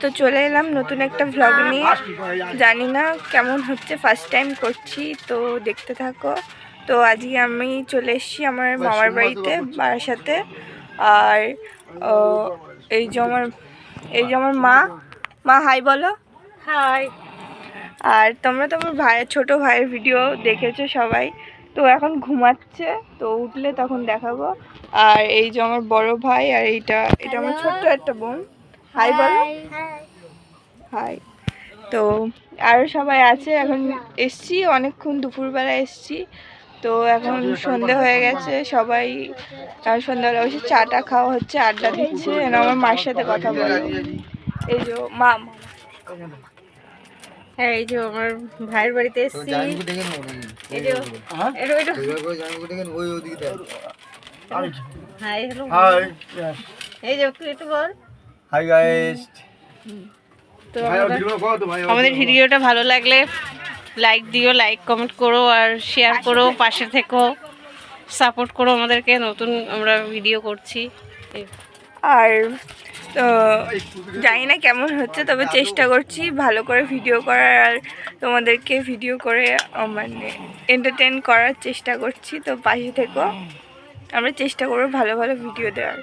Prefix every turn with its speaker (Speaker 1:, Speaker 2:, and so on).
Speaker 1: তো চলে এলাম নতুন একটা ভ্লগ নিয়ে। জানি না কেমন হচ্ছে, ফার্স্ট টাইম করছি, তো দেখতে থাকো। তো আজকে আমি চলে এসেছি আমার মামার বাড়িতে বারাসাতে। আর এই যে আমার মা হাই বলো।
Speaker 2: হাই।
Speaker 1: আর তোমরা তোমার ছোট ভাইয়ের ভিডিও দেখেছো সবাই, তো এখন ঘুমাচ্ছে, তো উঠলে তখন দেখাবো। আর এই যে আমার বড় ভাই, আর এটা আমার ছোট্ট একটা বোন। হাই বলো। হাই। তো আরও সবাই আছে। এখন এসছি অনেকক্ষণ, দুপুরবেলা এসছি, তো এখন সন্ধে হয়ে গেছে। সবাই সন্ধ্যাবেলা বসে চাটা খাওয়া হচ্ছে, আড্ডা দিচ্ছে। আমার মার সাথে কথা বলো। এই যে মা,
Speaker 2: হ্যাঁ, এই যে আমার ভাইয়ের বাড়িতে এসেছি। High, hello. হাই, এই যে একটু বল
Speaker 3: হাই গাইস।
Speaker 2: তো আমাদের ভিডিওটা ভালো লাগলে লাইক দিও, লাইক কমেন্ট করো আর শেয়ার করো, পাশে থেকো, সাপোর্ট করো আমাদেরকে। নতুন আমরা ভিডিও করছি।
Speaker 1: আর জানি না কেমন হচ্ছে, তবে চেষ্টা করছি ভালো করে ভিডিও করার, আর তোমাদেরকে ভিডিও করে মানে এন্টারটেন করার চেষ্টা করছি। তো পাশে থেকো, আমরা চেষ্টা করবো ভালো ভালো ভিডিও দেওয়ার।